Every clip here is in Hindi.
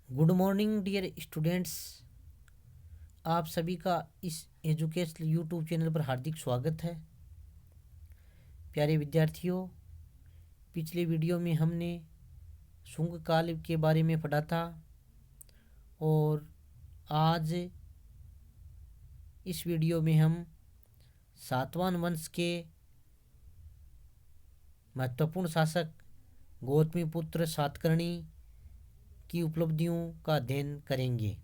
Good morning dear students. आप सभी का इस एजुकेशनल यूट्यूब चैनल पर हार्दिक स्वागत है। प्यारे विद्यार्थियों, पिछले वीडियो में हमने शुंग काल के बारे में पढ़ा था और आज इस वीडियो में हम सातवाहन वंश के महत्वपूर्ण शासक गौतमीपुत्र सातकर्णी की उपलब्धियों का अध्ययन करेंगे।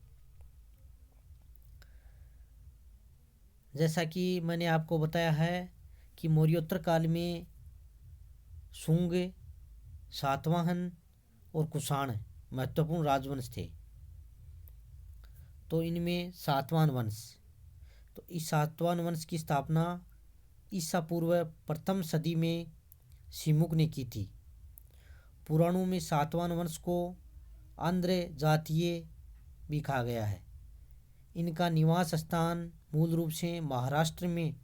जैसा कि मैंने आपको बताया है कि मौर्योत्तर काल में शुंग, सातवाहन और कुषाण महत्वपूर्ण राजवंश थे। तो इनमें सातवाहन वंश, तो इस सातवाहन वंश की स्थापना ईसा पूर्व प्रथम सदी में सिमुक ने की थी। पुराणों में सातवाहन वंश को आंध्र जातीय भी कहा गया है। इनका निवास स्थान मूल रूप से महाराष्ट्र में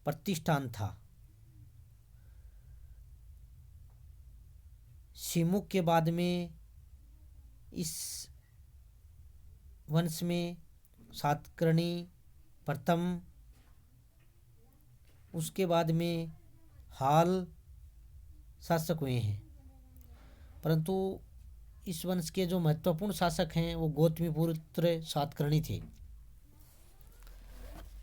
प्रतिष्ठान था। सिमुक के बाद में इस वंश में सातकर्णी प्रथम, उसके बाद में हाल शासक हुए हैं। परंतु इस वंश के जो महत्वपूर्ण शासक हैं वो गौतमीपुत्र सातकर्णी थे।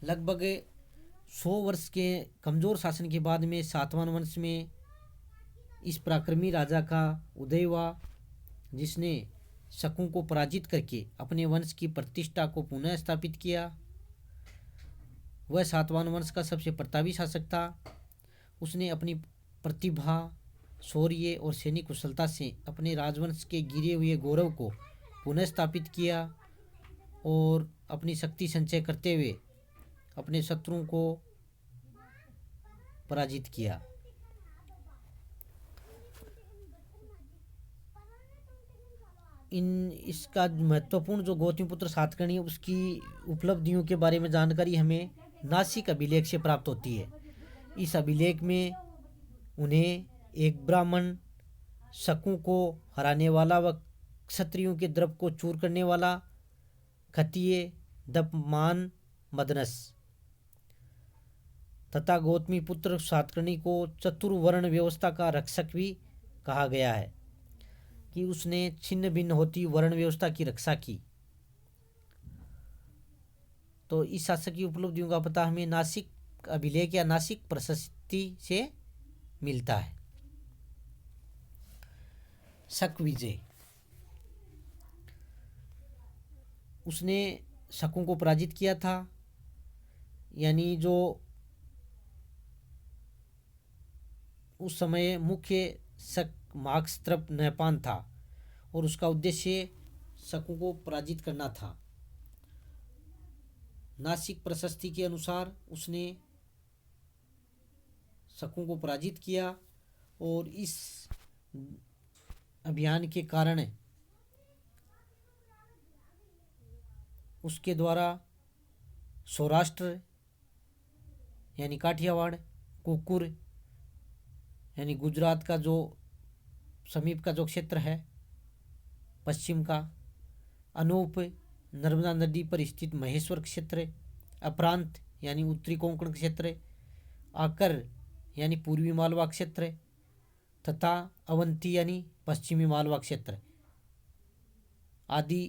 लगभग 100 वर्ष के कमज़ोर शासन के बाद में सातवाहन वंश में इस पराक्रमी राजा का उदय हुआ, जिसने शकों को पराजित करके अपने वंश की प्रतिष्ठा को पुनः स्थापित किया। वह सातवाहन वंश का सबसे प्रतापी शासक था। उसने अपनी प्रतिभा, शौर्य और सैनिक कुशलता से अपने राजवंश के गिरे हुए गौरव को पुनः स्थापित किया और अपनी शक्ति संचय करते हुए अपने शत्रुओं को पराजित किया। इसका महत्वपूर्ण जो गौतमीपुत्र सातकर्णी है उसकी उपलब्धियों के बारे में जानकारी हमें नासिक अभिलेख से प्राप्त होती है। इस अभिलेख में उन्हें एक ब्राह्मण, शकों को हराने वाला व क्षत्रियों के द्रव को चूर करने वाला, खतीय दपमान मदनस तथा गौतमीपुत्र सातकर्णी को चतुर्वर्ण व्यवस्था का रक्षक भी कहा गया है कि उसने छिन्न भिन्न होती वर्ण व्यवस्था की रक्षा की। तो इस शासक की उपलब्धियों का पता हमें नासिक अभिलेख या नासिक प्रशस्ति से मिलता है। शक विजय, उसने शकों को पराजित किया था। यानी जो उस समय मुख्य शक मार्क्सत्रप नहपान था और उसका उद्देश्य शकों को पराजित करना था। नासिक प्रशस्ति के अनुसार उसने शकों को पराजित किया और इस अभियान के कारण उसके द्वारा सौराष्ट्र यानी काठियावाड़, कुकुर यानी गुजरात का जो समीप का जो क्षेत्र है पश्चिम का, अनूप नर्मदा नदी पर स्थित महेश्वर क्षेत्र, अप्रांत यानी उत्तरी कोंकण क्षेत्र, आकर यानी पूर्वी मालवा क्षेत्र तथा अवंती यानी पश्चिमी मालवा क्षेत्र आदि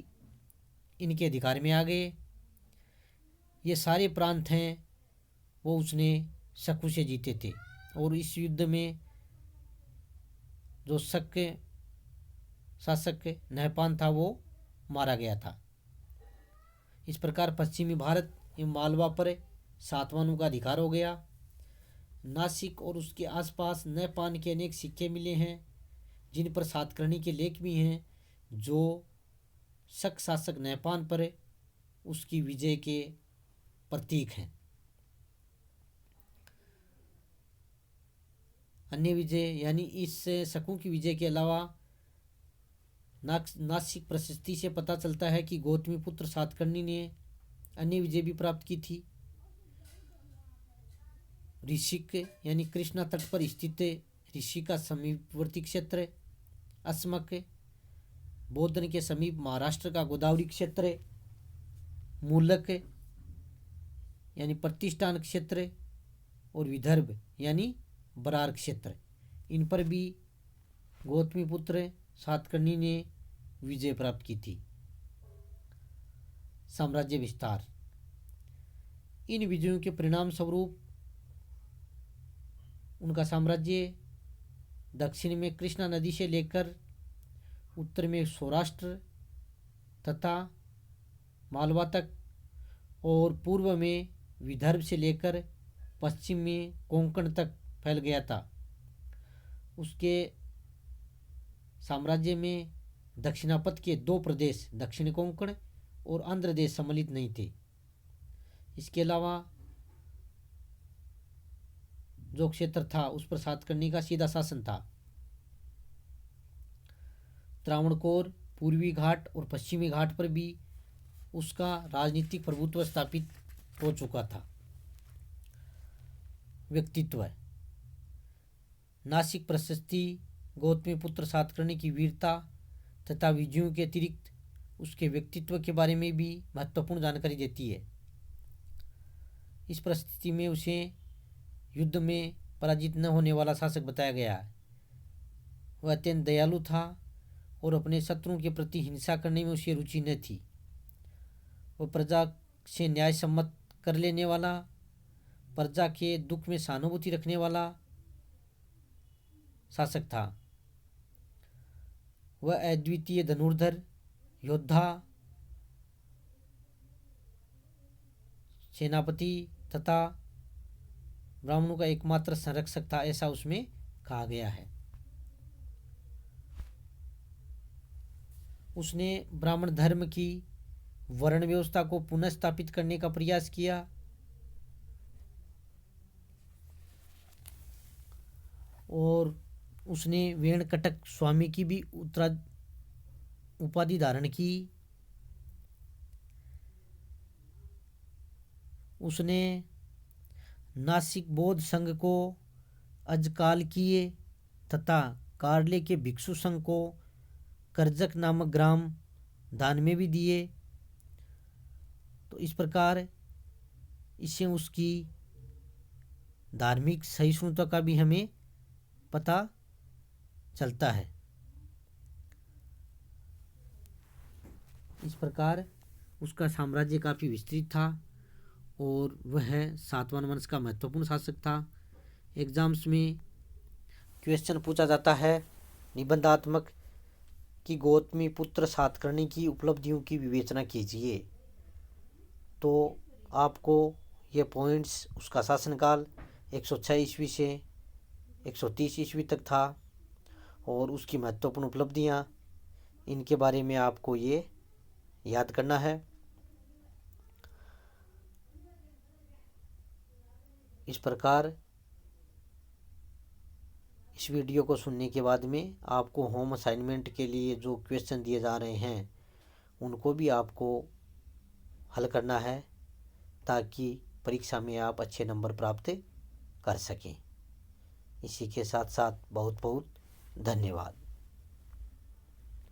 इनके अधिकार में आ गए। ये सारे प्रांत हैं वो उसने शक से जीते थे और इस युद्ध में जो शक शासक नहपान था वो मारा गया था। इस प्रकार पश्चिमी भारत एवं मालवा पर सातवाहनों का अधिकार हो गया। नासिक और उसके आसपास नहपान के अनेक सिक्के मिले हैं जिन पर सातकर्णी के लेख भी हैं, जो शक शासक नहपान पर उसकी विजय के प्रतीक हैं। अन्य विजय यानी इस शकों की विजय के अलावा नासिक प्रशस्ति से पता चलता है कि गौतमीपुत्र सातकर्णी ने अन्य विजय भी प्राप्त की थी। ऋषिक यानी कृष्णा तट पर स्थित ऋषि का समीपवर्ती क्षेत्र, अस्मक बोधन के समीप महाराष्ट्र का गोदावरी क्षेत्र, मूलक यानी प्रतिष्ठान क्षेत्र और विदर्भ यानी बरार क्षेत्र, इन पर भी गौतमीपुत्र सातकर्णी ने विजय प्राप्त की थी। साम्राज्य विस्तार। इन विजयों के परिणाम स्वरूप उनका साम्राज्य दक्षिण में कृष्णा नदी से लेकर उत्तर में सौराष्ट्र तथा मालवा तक और पूर्व में विदर्भ से लेकर पश्चिम में कोंकण तक फैल गया था। उसके साम्राज्य में दक्षिणापथ के 2 प्रदेश दक्षिण कोंकण और आंध्र देश सम्मिलित नहीं थे। इसके अलावा जो क्षेत्र था उस पर सातकर्णी का सीधा शासन था। त्रावणकोर, पूर्वी घाट और पश्चिमी घाट पर भी उसका राजनीतिक प्रभुत्व स्थापित हो चुका था। व्यक्तित्व। नासिक प्रशस्ति गौतमीपुत्र सातकर्णी की वीरता तथा विजयों के अतिरिक्त उसके व्यक्तित्व के बारे में भी महत्वपूर्ण जानकारी देती है। इस परिस्थिति में उसे युद्ध में पराजित न होने वाला शासक बताया गया है। वह अत्यंत दयालु था और अपने शत्रुओं के प्रति हिंसा करने में उसे रुचि न थी। वह प्रजा से न्याय सम्मत कर लेने वाला, प्रजा के दुख में सहानुभूति रखने वाला शासक था। वह अद्वितीय धनुर्धर, योद्धा, सेनापति तथा ब्राह्मणों का एकमात्र संरक्षक था, ऐसा उसमें कहा गया है। उसने ब्राह्मण धर्म की वर्ण व्यवस्था को पुनः स्थापित करने का प्रयास किया और उसने वेणकटक स्वामी की भी उपाधि धारण की। उसने नासिक बौद्ध संघ को अजकाल किए तथा कार्ले के भिक्षु संघ को करजक नामक ग्राम दान में भी दिए। तो इस प्रकार इससे उसकी धार्मिक सहिष्णुता का भी हमें पता चलता है। इस प्रकार उसका साम्राज्य काफ़ी विस्तृत था और वह सातवाहन वंश का महत्वपूर्ण शासक था। एग्जाम्स में क्वेश्चन पूछा जाता है निबंधात्मक कि गौतमीपुत्र सातकर्णी की उपलब्धियों की विवेचना कीजिए। तो आपको ये पॉइंट्स, उसका शासनकाल 106 ईस्वी से 130 ईस्वी तक था और उसकी महत्वपूर्ण उपलब्धियां, इनके बारे में आपको ये याद करना है। इस प्रकार इस वीडियो को सुनने के बाद में आपको होम असाइनमेंट के लिए जो क्वेश्चन दिए जा रहे हैं उनको भी आपको हल करना है ताकि परीक्षा में आप अच्छे नंबर प्राप्त कर सकें। इसी के साथ साथ बहुत बहुत धन्यवाद।